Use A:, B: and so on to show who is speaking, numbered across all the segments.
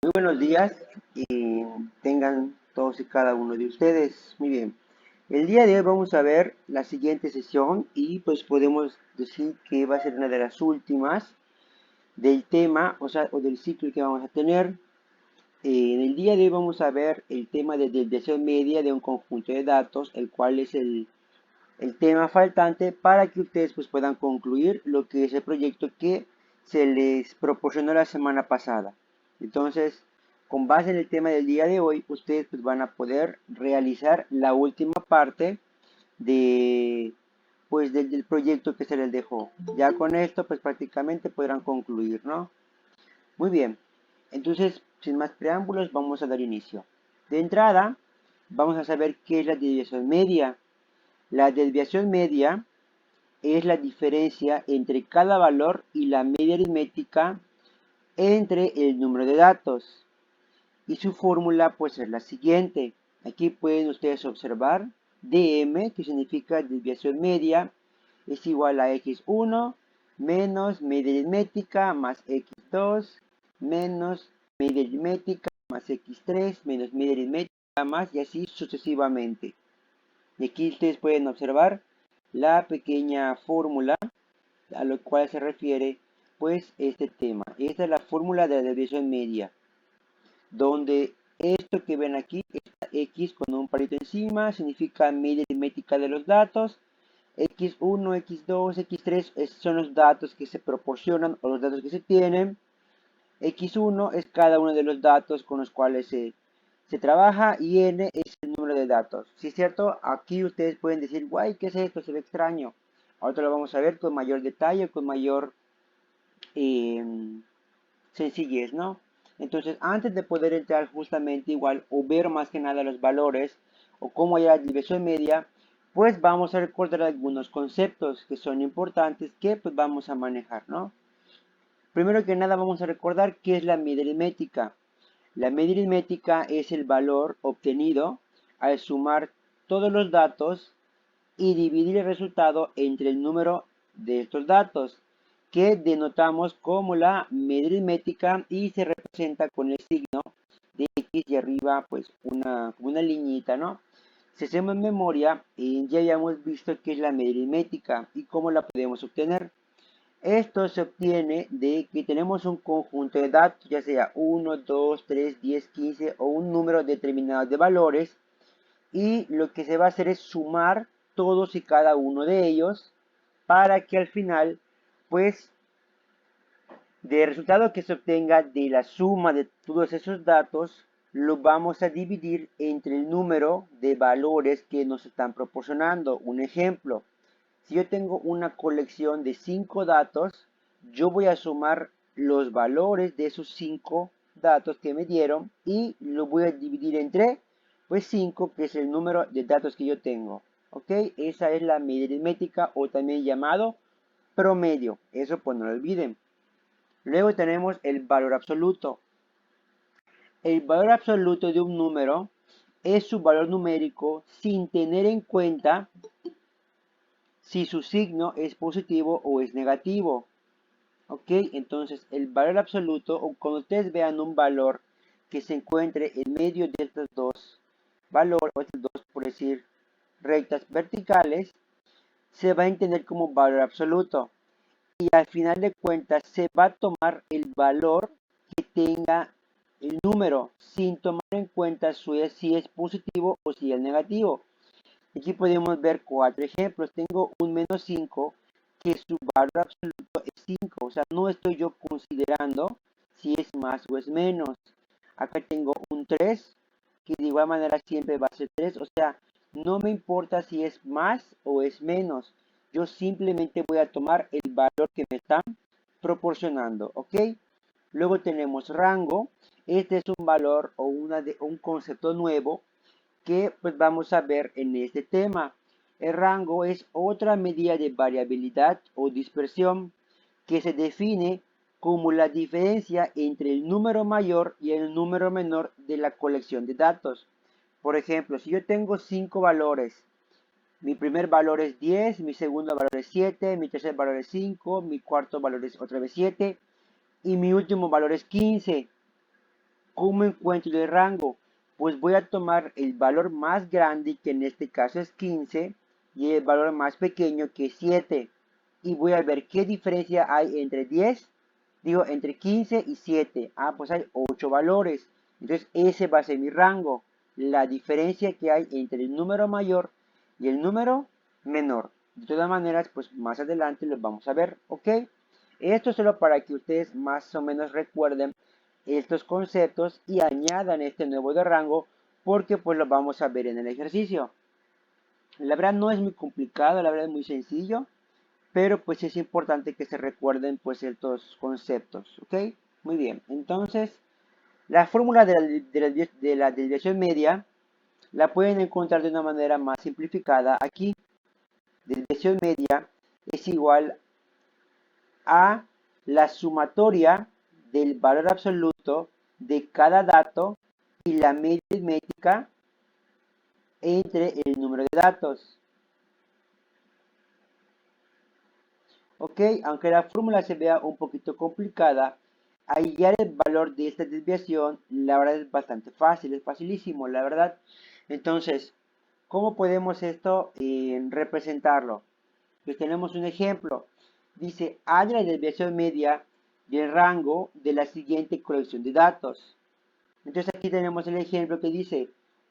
A: Muy buenos días y tengan todos y cada uno de ustedes. Muy bien. El día de hoy vamos a ver la siguiente sesión y pues podemos decir que va a ser una de las últimas del tema, o del ciclo que vamos a tener. En el día de hoy vamos a ver el tema de desviación media de un conjunto de datos, el cual es el tema faltante para que ustedes pues puedan concluir lo que es el proyecto que se les proporcionó la semana pasada. Entonces, con base en el tema del día de hoy, ustedes pues van a poder realizar la última parte de del proyecto que se les dejó. Ya con esto pues prácticamente podrán concluir, ¿no? Muy bien. Entonces, sin más preámbulos, vamos a dar inicio. De entrada, vamos a saber qué es la desviación media. La desviación media es la diferencia entre cada valor y la media aritmética entre el número de datos. Y su fórmula pues es la siguiente. Aquí pueden ustedes observar dm, que significa desviación media, es igual a x1 menos media aritmética más x2 menos media aritmética más x3 menos media aritmética más y así sucesivamente. Y aquí ustedes pueden observar la pequeña fórmula a lo cual se refiere pues este tema. Esta es la fórmula de la desviación media, donde esto que ven aquí, esta x con un palito encima, significa media aritmética de los datos. x1, x2, x3 son los datos que se proporcionan o los datos que se tienen. x1 es cada uno de los datos con los cuales se trabaja y n es el número de datos. Si es cierto, aquí ustedes pueden decir, guay, ¿qué es esto? Se ve extraño. Ahora lo vamos a ver con mayor detalle, con mayor eh, sencillez, ¿no? Entonces, antes de poder entrar justamente igual o ver más que nada los valores o cómo hay la división media, pues vamos a recordar algunos conceptos que son importantes que pues vamos a manejar, ¿no? Primero que nada vamos a recordar qué es la media aritmética. La media aritmética es el valor obtenido al sumar todos los datos y dividir el resultado entre el número de estos datos, que denotamos como la media aritmética y se representa con el signo de X y arriba pues una liñita, ¿no? Si hacemos memoria, ya habíamos visto qué es la media aritmética y cómo la podemos obtener. Esto se obtiene de que tenemos un conjunto de datos, ya sea 1, 2, 3, 10, 15 o un número determinado de valores, y lo que se va a hacer es sumar todos y cada uno de ellos para que al final, pues, del resultado que se obtenga de la suma de todos esos datos, lo vamos a dividir entre el número de valores que nos están proporcionando. Un ejemplo, si yo tengo una colección de 5 datos, yo voy a sumar los valores de esos 5 datos que me dieron y lo voy a dividir entre pues 5, que es el número de datos que yo tengo. ¿Ok? Esa es la media aritmética o también llamado promedio. Eso pues no lo olviden. Luego tenemos el valor absoluto. El valor absoluto de un número es su valor numérico sin tener en cuenta si su signo es positivo o es negativo. ¿Ok? Entonces, el valor absoluto, o cuando ustedes vean un valor que se encuentre en medio de estos dos valores, o estos dos, por decir, rectas verticales, se va a entender como valor absoluto. Y al final de cuentas, se va a tomar el valor que tenga el número, sin tomar en cuenta si es positivo o si es negativo. Aquí podemos ver 4 ejemplos. Tengo un menos 5 que su valor absoluto es 5. O sea, no estoy yo considerando si es más o es menos. Acá tengo un 3 que de igual manera siempre va a ser 3. O sea, no me importa si es más o es menos. Yo simplemente voy a tomar el valor que me están proporcionando. ¿Ok? Luego tenemos rango. Este es un valor o un concepto nuevo que pues vamos a ver en este tema. El rango es otra medida de variabilidad o dispersión que se define como la diferencia entre el número mayor y el número menor de la colección de datos. Por ejemplo, si yo tengo 5 valores, mi primer valor es 10, mi segundo valor es 7, mi tercer valor es 5, mi cuarto valor es otra vez 7 y mi último valor es 15. ¿Cómo encuentro el rango? Pues voy a tomar el valor más grande, que en este caso es 15, y el valor más pequeño, que es 7. Y voy a ver qué diferencia hay entre 10, digo, entre 15 y 7. Ah, pues hay 8 valores. Entonces ese va a ser mi rango. La diferencia que hay entre el número mayor y el número menor. De todas maneras, pues más adelante los vamos a ver, ¿ok? Esto es solo para que ustedes más o menos recuerden estos conceptos y añadan este nuevo de rango, porque pues lo vamos a ver en el ejercicio. La verdad no es muy complicado, la verdad es muy sencillo, pero pues es importante que se recuerden pues estos conceptos, ¿ok? Muy bien, entonces la fórmula de la desviación media la pueden encontrar de una manera más simplificada aquí. Desviación media es igual a la sumatoria del valor absoluto de cada dato y la media aritmética entre el número de datos. Ok, aunque la fórmula se vea un poquito complicada, hallar el valor de esta desviación, la verdad es bastante fácil, es facilísimo, la verdad. Entonces, ¿cómo podemos esto representarlo? Pues tenemos un ejemplo. Dice, halla la desviación media del rango de la siguiente colección de datos. Entonces aquí tenemos el ejemplo que dice,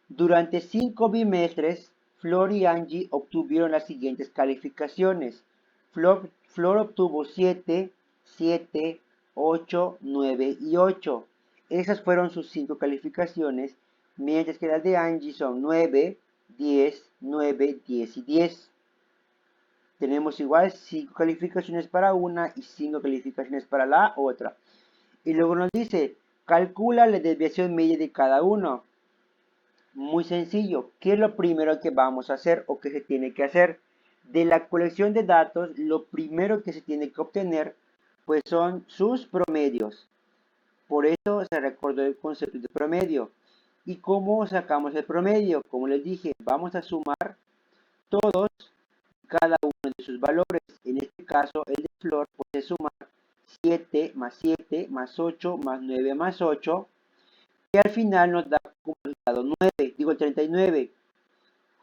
A: durante 5 bimestres, Flor y Angie obtuvieron las siguientes calificaciones. Flor obtuvo 7, 7, 8, 9 y 8. Esas fueron sus 5 calificaciones, mientras que las de Angie son 9, 10, 9, 10 y 10. Tenemos igual 5 calificaciones para una y 5 calificaciones para la otra. Y luego nos dice, calcula la desviación media de cada uno. Muy sencillo. ¿Qué es lo primero que vamos a hacer o que se tiene que hacer? De la colección de datos, lo primero que se tiene que obtener, pues son sus promedios. Por eso se recordó el concepto de promedio. ¿Y cómo sacamos el promedio? Como les dije, vamos a sumar todos cada uno de sus valores. En este caso, el de Flor puede sumar 7 más 7 más 8 más 9 más 8, y al final nos da como resultado 9, digo 39.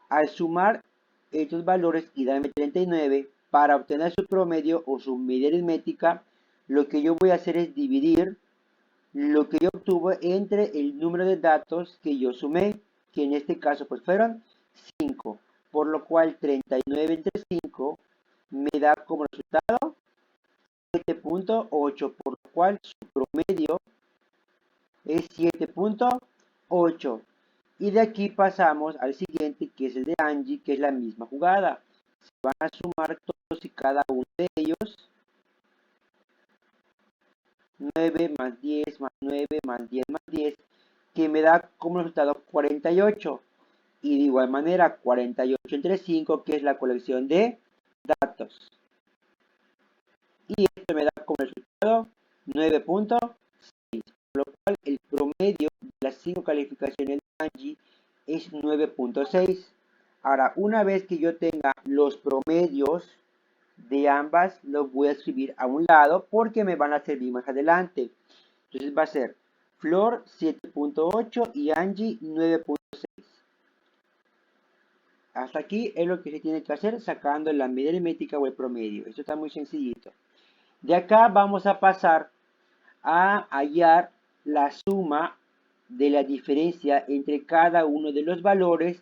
A: Al sumar estos valores y darme 39, para obtener su promedio o su media aritmética, lo que yo voy a hacer es dividir lo que yo obtuve entre el número de datos que yo sumé, que en este caso pues fueron 5, por lo cual 39 entre 5 me da como resultado 7.8, por lo cual su promedio es 7.8. Y de aquí pasamos al siguiente, que es el de Angie, que es la misma jugada. Se van a sumar todos y cada uno de ellos. 9 más 10 más 9 más 10 más 10, que me da como resultado 48. Y de igual manera 48 entre 5, que es la colección de datos. Y esto me da como resultado 9.6, por lo cual el promedio de las 5 calificaciones de Angie es 9.6. Ahora, una vez que yo tenga los promedios de ambas, los voy a escribir a un lado porque me van a servir más adelante. Entonces va a ser Flor 7.8 y Angie 9.6. Hasta aquí es lo que se tiene que hacer sacando la media aritmética o el promedio. Esto está muy sencillito. De acá vamos a pasar a hallar la suma de la diferencia entre cada uno de los valores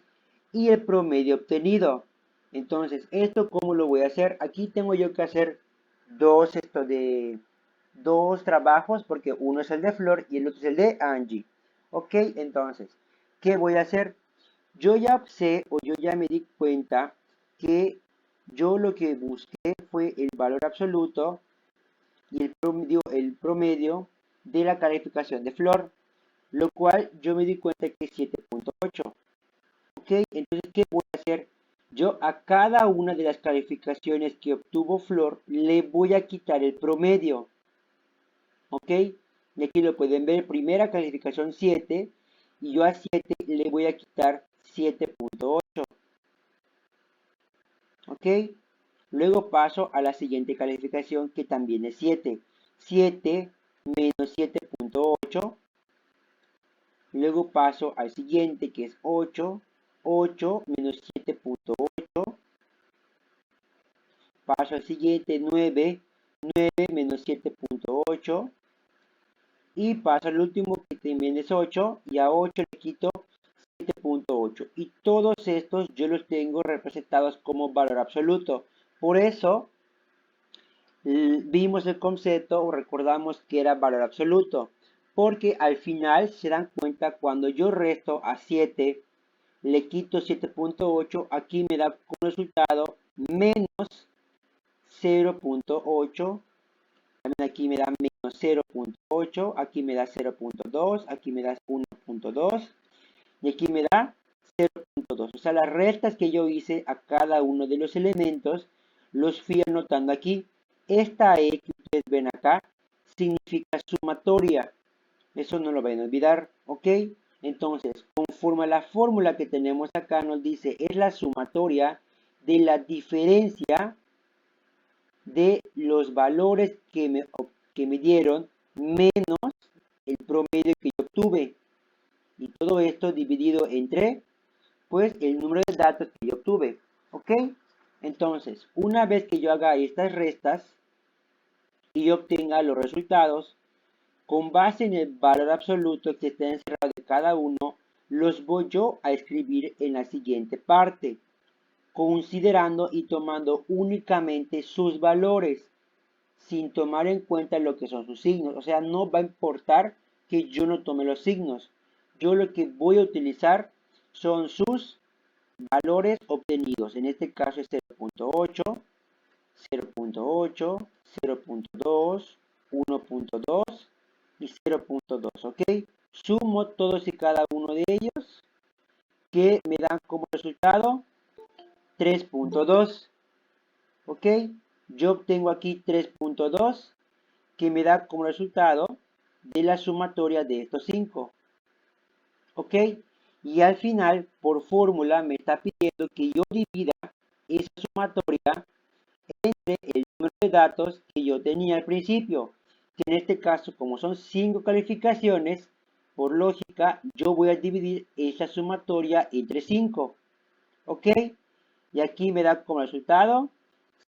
A: y el promedio obtenido. Entonces, ¿esto cómo lo voy a hacer? Aquí tengo yo que hacer dos trabajos, porque uno es el de Flor y el otro es el de Angie. Ok, entonces, ¿qué voy a hacer? Yo ya sé o yo ya me di cuenta que yo lo que busqué fue el valor absoluto y el promedio de la calificación de Flor, lo cual yo me di cuenta que es 7.8. Ok, entonces, ¿qué voy a hacer? Yo a cada una de las calificaciones que obtuvo Flor le voy a quitar el promedio. Ok, y aquí lo pueden ver, primera calificación 7, y yo a 7 le voy a quitar 7.8. Ok, luego paso a la siguiente calificación, que también es 7. 7 menos 7.8 Luego paso al siguiente que es 8, 8 menos 7.8. Paso al siguiente 9, 9 menos 7.8. Y paso al último que también es 8 y a 8 le quito 7.8. Y todos estos yo los tengo representados como valor absoluto. Por eso vimos el concepto o recordamos que era valor absoluto. Porque al final se dan cuenta cuando yo resto a 7, le quito 7.8, aquí me da como resultado menos 0.8. También aquí me da menos 0.8, aquí me da 0.2, aquí me da 1.2 y aquí me da 0.2. O sea, las restas que yo hice a cada uno de los elementos los fui anotando aquí. Esta E que ustedes ven acá significa sumatoria. Eso no lo vayan a olvidar, ¿ok? Entonces, conforme a la fórmula que tenemos acá, nos dice es la sumatoria de la diferencia de los valores que me dieron menos el promedio que yo obtuve. Y todo esto dividido entre, pues, el número de datos que yo obtuve. ¿Ok? Entonces, una vez que yo haga estas restas y yo obtenga los resultados, con base en el valor absoluto que está encerrado de cada uno, los voy yo a escribir en la siguiente parte, considerando y tomando únicamente sus valores, sin tomar en cuenta lo que son sus signos. O sea, no va a importar que yo no tome los signos. Yo lo que voy a utilizar son sus valores obtenidos. En este caso es 0.8, 0.8, 0.2, 1.2 y 0.2. ¿Ok? Sumo todos y cada uno de ellos que me dan como resultado 3.2. ¿Ok? Yo obtengo aquí 3.2 que me da como resultado de la sumatoria de estos 5. ¿Ok? Y al final, por fórmula, me está pidiendo que yo divida esa sumatoria entre el número de datos que yo tenía al principio. Que en este caso, como son 5 calificaciones, por lógica, yo voy a dividir esa sumatoria entre 5. ¿Ok? Y aquí me da como resultado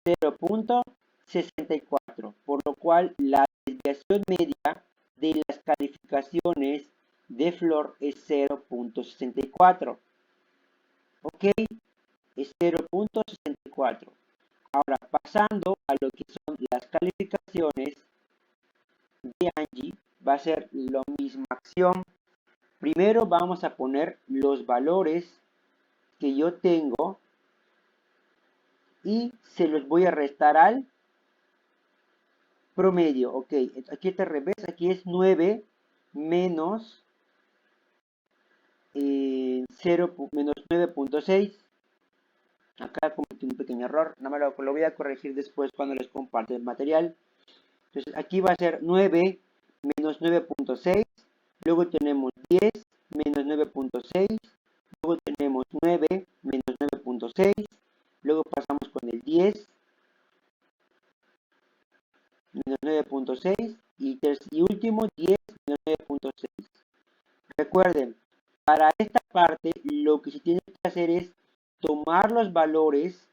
A: 0.64, por lo cual la desviación media de las calificaciones de Flor es 0.64. ¿Ok? Es 0.64. Ahora, pasando a lo que son las calificaciones de Angie, va a ser la misma acción. Primero vamos a poner los valores que yo tengo y se los voy a restar al promedio. Ok, aquí está al revés, aquí es 9 menos 0, menos 9.6. Acá cometí un pequeño error, nada más lo voy a corregir después cuando les comparte el material. Entonces aquí va a ser 9 menos 9.6, luego tenemos 10 menos 9.6, luego tenemos 9 menos 9.6, luego pasamos con el 10 menos 9.6 y último 10 menos 9.6. Recuerden, para esta parte lo que se tiene que hacer es tomar los valores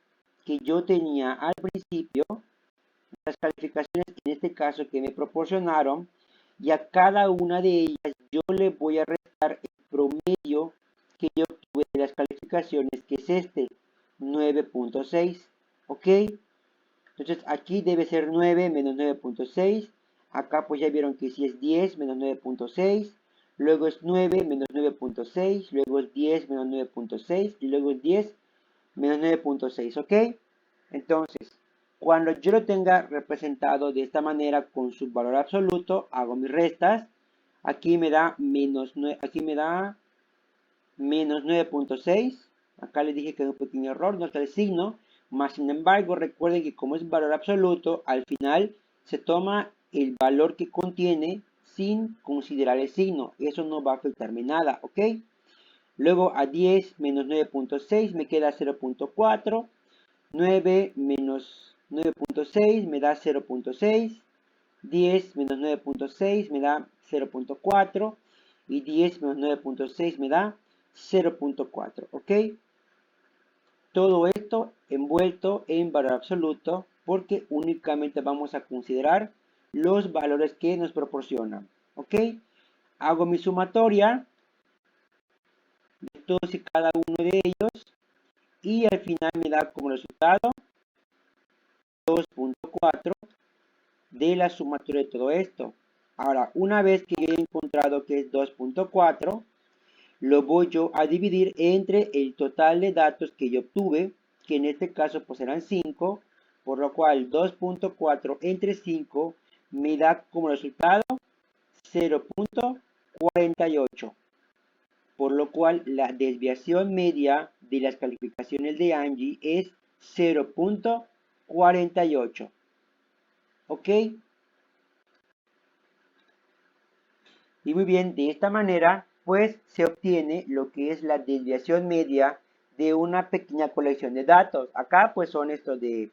A: que yo tenía al principio, las calificaciones en este caso que me proporcionaron, y a cada una de ellas yo le voy a restar el promedio que yo obtuve de las calificaciones, que es este, 9.6. ¿Ok? Entonces aquí debe ser 9 menos 9.6. Acá pues ya vieron que si es 10 menos 9.6. Luego es 9 menos 9.6. Luego es 10 menos 9.6. Y luego es 10 menos 9.6. ¿Ok? Entonces, cuando yo lo tenga representado de esta manera con su valor absoluto, hago mis restas. Aquí me da menos 9, aquí me da menos 9.6. Acá les dije que hay un pequeño error, no está el signo. Más sin embargo, recuerden que como es valor absoluto, al final se toma el valor que contiene sin considerar el signo. Eso no va a afectarme nada, ¿ok? Luego a 10 menos 9.6 me queda 0.4. 9 menos 9.6 me da 0.6. 10 menos 9.6 me da 0.4. y 10 menos 9.6 me da 0.4, ¿ok? Todo esto envuelto en valor absoluto porque únicamente vamos a considerar los valores que nos proporcionan, ¿ok? Hago mi sumatoria de todos y cada uno de ellos y al final me da como resultado 2.4 de la sumatoria de todo esto. Ahora, una vez que he encontrado que es 2.4, lo voy yo a dividir entre el total de datos que yo obtuve, que en este caso pues eran 5, por lo cual 2.4 entre 5 me da como resultado 0.48, por lo cual la desviación media de las calificaciones de Angie es 0.48. ¿Ok? Y muy bien, de esta manera, pues se obtiene lo que es la desviación media de una pequeña colección de datos. Acá pues son estos de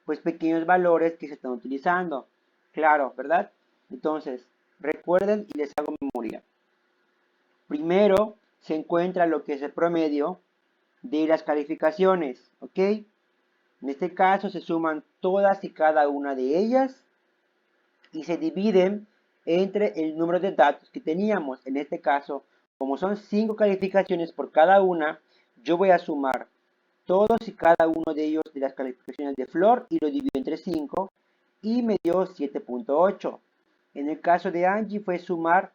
A: pues pequeños valores que se están utilizando. Claro, ¿verdad? Entonces, recuerden y les hago memoria. Primero se encuentra lo que es el promedio de las calificaciones, ¿ok? En este caso se suman todas y cada una de ellas y se dividen entre el número de datos que teníamos. En este caso, como son 5 calificaciones por cada una, yo voy a sumar todos y cada uno de ellos de las calificaciones de Flor y lo divido entre 5 y me dio 7.8. En el caso de Angie fue sumar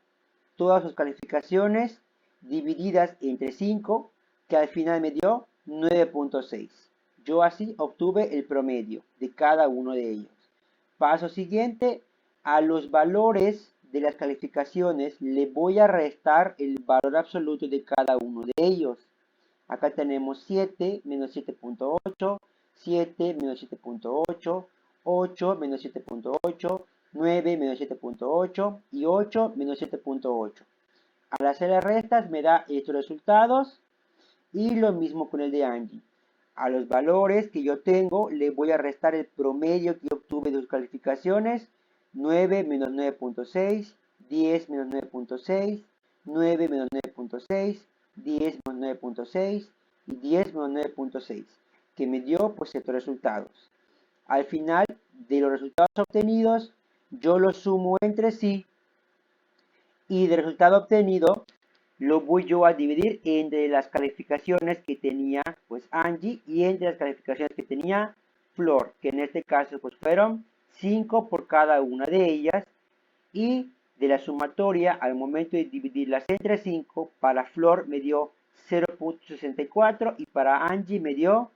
A: todas sus calificaciones divididas entre 5, que al final me dio 9.6. Yo así obtuve el promedio de cada uno de ellos. Paso siguiente, a los valores de las calificaciones le voy a restar el valor absoluto de cada uno de ellos. Acá tenemos 7 menos 7.8, 7 menos 7.8, 8 menos 7.8, 9 menos 7.8 y 8 menos 7.8. Al hacer las restas me da estos resultados y lo mismo con el de Angie. A los valores que yo tengo le voy a restar el promedio que obtuve de sus calificaciones. 9 menos 9.6, 10 menos 9.6, 9 menos 9.6, 10 menos 9.6 y 10 menos 9.6, que me dio pues estos resultados. Al final de los resultados obtenidos, yo los sumo entre sí y del resultado obtenido lo voy yo a dividir entre las calificaciones que tenía pues Angie y entre las calificaciones que tenía Flor, que en este caso pues fueron 5 por cada una de ellas, y de la sumatoria al momento de dividirlas entre 5, para Flor me dio 0.64 y para Angie me dio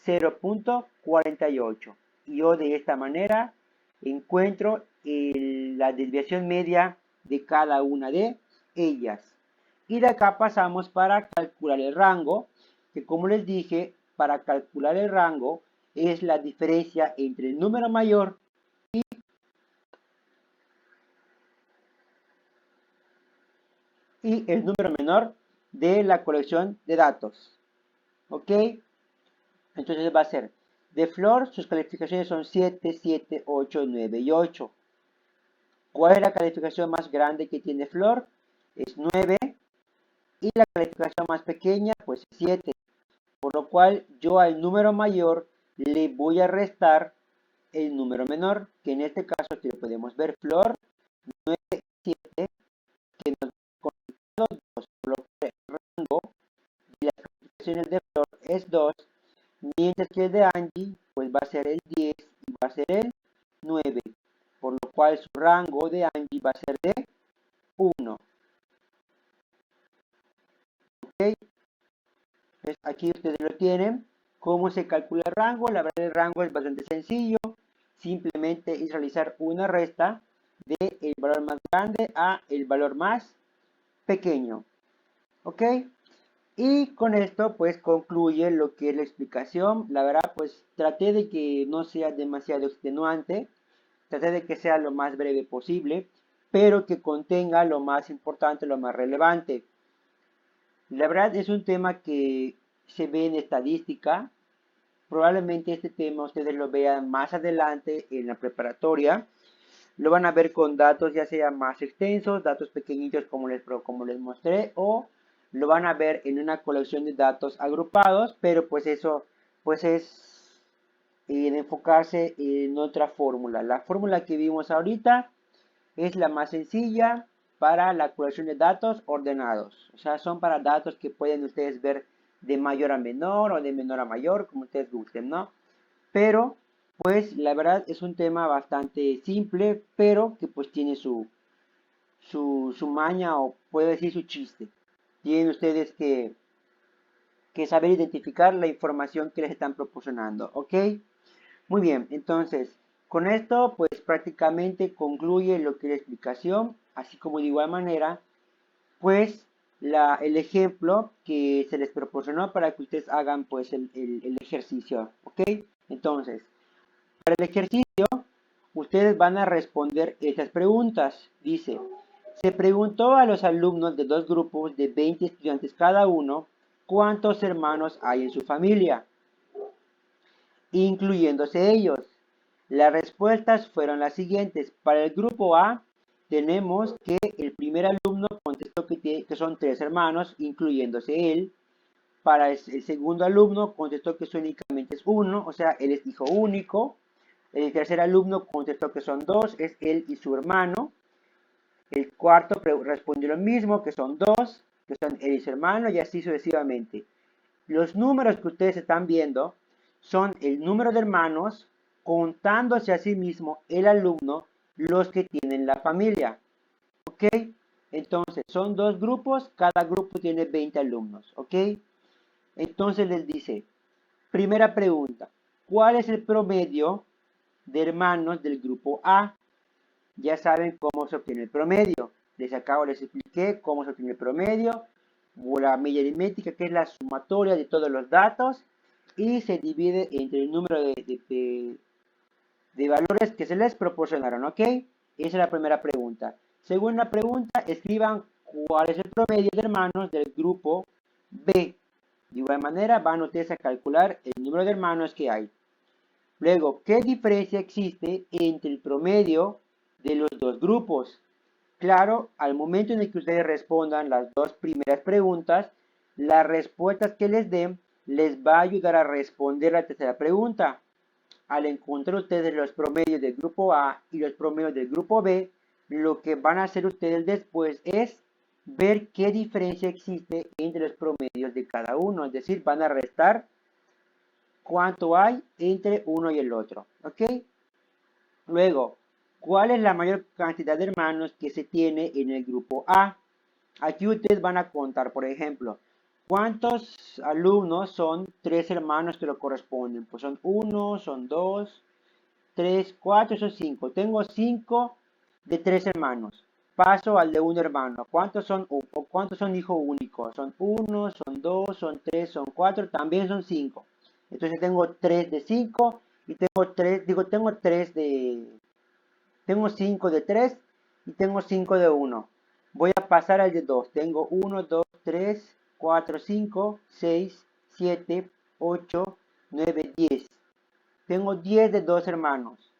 A: 0.48. Y yo de esta manera encuentro la desviación media de cada una de ellas. Y de acá pasamos para calcular el rango, que como les dije, para calcular el rango es la diferencia entre el número mayor y el número menor de la colección de datos. ¿Ok? Entonces va a ser, de Flor sus calificaciones son 7, 7, 8, 9 y 8. ¿Cuál es la calificación más grande que tiene Flor? Es 9. Y la calificación más pequeña, pues es 7. Por lo cual yo al número mayor le voy a restar el número menor, que en este caso aquí lo podemos ver, Flor 9, 7, que nos da 2, por lo que el rango de las calificaciones de Flor es 2, mientras que el de Angie pues va a ser el 10 y va a ser el 9, por lo cual su rango de Angie va a ser de 1. ¿Ok? Entonces, aquí ustedes lo tienen. ¿Cómo se calcula el rango? La verdad, el rango es bastante sencillo. Simplemente es realizar una resta del valor más grande a el valor más pequeño. ¿Ok? Y con esto pues concluye lo que es la explicación. La verdad pues traté de que no sea demasiado extenuante. Traté de que sea lo más breve posible, pero que contenga lo más importante, lo más relevante. La verdad es un tema que se ve en estadística. Probablemente este tema ustedes lo vean más adelante en la preparatoria. lo van a ver con datos ya sea más extensos, datos pequeñitos como les mostré, o lo van a ver en una colección de datos agrupados, pero pues eso pues es de enfocarse en otra fórmula. La fórmula que vimos ahorita es la más sencilla para la colección de datos ordenados. O sea, son para datos que pueden ustedes ver de mayor a menor o de menor a mayor, como ustedes gusten, ¿no? Pero, pues, la verdad es un tema bastante simple, pero que pues tiene su maña o puede decir su chiste. Tienen ustedes que saber identificar la información que les están proporcionando, ¿ok? Muy bien, entonces, con esto pues prácticamente concluye lo que es la explicación, así como de igual manera, pues el ejemplo que se les proporcionó para que ustedes hagan pues el ejercicio, ¿ok? Entonces, para el ejercicio, ustedes van a responder estas preguntas. Dice, se preguntó a los alumnos de dos grupos de 20 estudiantes cada uno, ¿cuántos hermanos hay en su familia? Incluyéndose ellos. Las respuestas fueron las siguientes. Para el grupo A, tenemos que el primer alumno contestó que son 3 hermanos, incluyéndose él. Para el segundo alumno contestó que únicamente es uno, o sea, él es hijo único. El tercer alumno contestó que son 2, es él y su hermano. El cuarto respondió lo mismo, que son 2, que son él y su hermano, y así sucesivamente. Los números que ustedes están viendo son el número de hermanos contándose a sí mismo el alumno, los que tienen la familia. ¿Ok? Entonces, son dos grupos, cada grupo tiene 20 alumnos. ¿Ok? Entonces les dice, primera pregunta, ¿cuál es el promedio de hermanos del grupo A? Ya saben cómo se obtiene el promedio. Les expliqué cómo se obtiene el promedio, la media aritmética, que es la sumatoria de todos los datos, y se divide entre el número de valores que se les proporcionaron, ¿ok? Esa es la primera pregunta. Segunda pregunta, escriban cuál es el promedio de hermanos del grupo B. De igual manera, van ustedes a calcular el número de hermanos que hay. Luego, ¿qué diferencia existe entre el promedio de los dos grupos? Claro, al momento en el que ustedes respondan las dos primeras preguntas, las respuestas que les den les va a ayudar a responder la tercera pregunta. Al encontrar ustedes los promedios del grupo A y los promedios del grupo B, lo que van a hacer ustedes después es ver qué diferencia existe entre los promedios de cada uno. Es decir, van a restar cuánto hay entre uno y el otro. ¿Ok? Luego, ¿cuál es la mayor cantidad de hermanos que se tiene en el grupo A? Aquí ustedes van a contar, por ejemplo, ¿cuántos alumnos son 3 hermanos que lo corresponden? Pues son 1, son 2, 3, 4, son 5. Tengo 5 de 3 hermanos. Paso al de un hermano. ¿Cuántos son hijo único? Son 1, son 2, son 3, son 4, también son 5. Entonces tengo 3 de 5 y tengo 5 de 3 y tengo 5 de 1. Voy a pasar al de 2. Tengo 1, 2, 3, 4, 5, 6, 7, 8, 9, 10. Tengo 10 de 2 hermanos.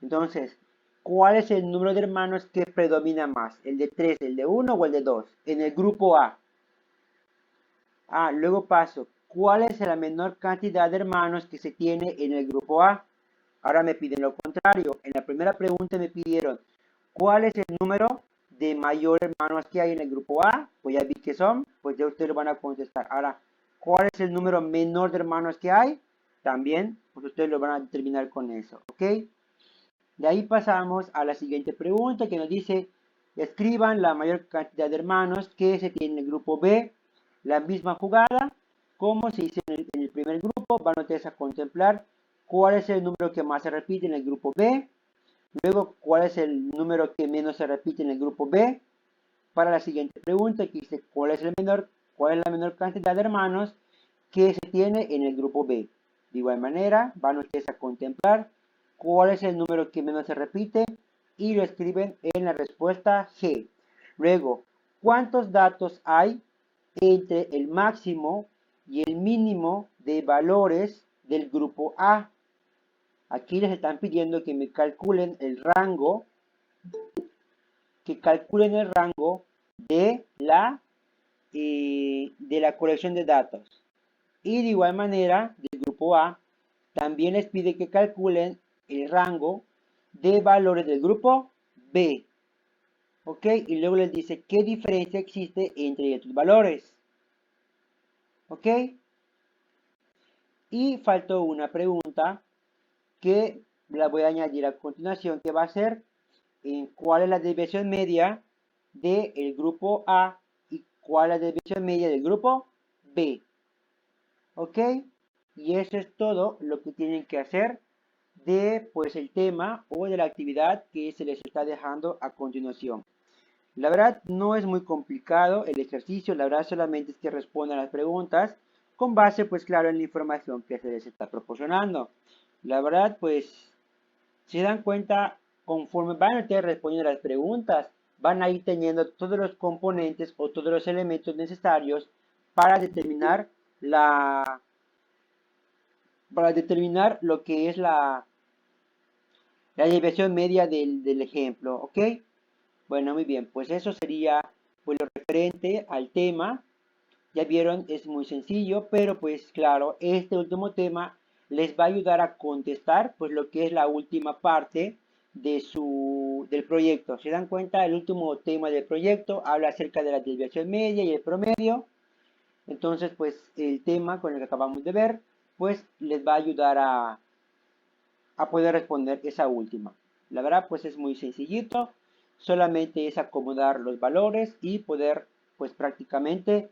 A: Entonces, ¿cuál es el número de hermanos que predomina más? ¿El de 3, el de 1 o el de 2? En el grupo A. Luego paso. ¿Cuál es la menor cantidad de hermanos que se tiene en el grupo A? Ahora me piden lo contrario. En la primera pregunta me pidieron, ¿cuál es el número de mayor hermanos que hay en el grupo A? Pues ya vi que son, pues ya ustedes lo van a contestar. Ahora, ¿cuál es el número menor de hermanos que hay? También, pues ustedes lo van a determinar con eso, ¿ok? De ahí pasamos a la siguiente pregunta que nos dice, escriban la mayor cantidad de hermanos que se tiene en el grupo B. La misma jugada, como se hizo en el primer grupo, van ustedes a contemplar cuál es el número que más se repite en el grupo B. Luego, cuál es el número que menos se repite en el grupo B. Para la siguiente pregunta, que dice, cuál es la menor cantidad de hermanos que se tiene en el grupo B. De igual manera, van ustedes a contemplar cuál es el número que menos se repite y lo escriben en la respuesta G. Luego, ¿cuántos datos hay entre el máximo y el mínimo de valores del grupo A? Aquí les están pidiendo que me calculen el rango que calculen el rango de la colección de datos. Y de igual manera, del grupo A, también les pide que calculen el rango de valores del grupo B. ¿Ok? Y luego les dice qué diferencia existe entre estos valores. ¿Ok? Y faltó una pregunta que la voy a añadir a continuación, que va a ser en cuál es la desviación media del grupo A y cuál es la desviación media del grupo B. ¿Ok? Y eso es todo lo que tienen que hacer de pues el tema o de la actividad que se les está dejando a continuación. La verdad no es muy complicado el ejercicio, la verdad solamente es que respondan las preguntas con base pues claro en la información que se les está proporcionando. La verdad pues si se dan cuenta conforme van a ustedes respondiendo las preguntas van a ir teniendo todos los componentes o todos los elementos necesarios para determinar la lo que es la desviación media del ejemplo, ¿ok? Bueno, muy bien, pues eso sería pues lo referente al tema. Ya vieron, es muy sencillo, pero pues claro, este último tema les va a ayudar a contestar pues lo que es la última parte del proyecto. ¿Se dan cuenta? El último tema del proyecto habla acerca de la desviación media y el promedio. Entonces, pues el tema con el que acabamos de ver, pues les va a ayudar a poder responder esa última. La verdad, pues es muy sencillito. Solamente es acomodar los valores y poder, pues prácticamente,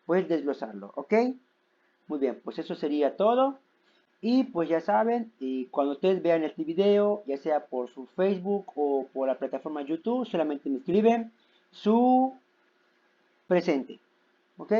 A: pues desglosarlo. ¿Ok? Muy bien, pues eso sería todo. Y pues ya saben, y cuando ustedes vean este video, ya sea por su Facebook o por la plataforma YouTube, solamente me escriben su presente. ¿Ok?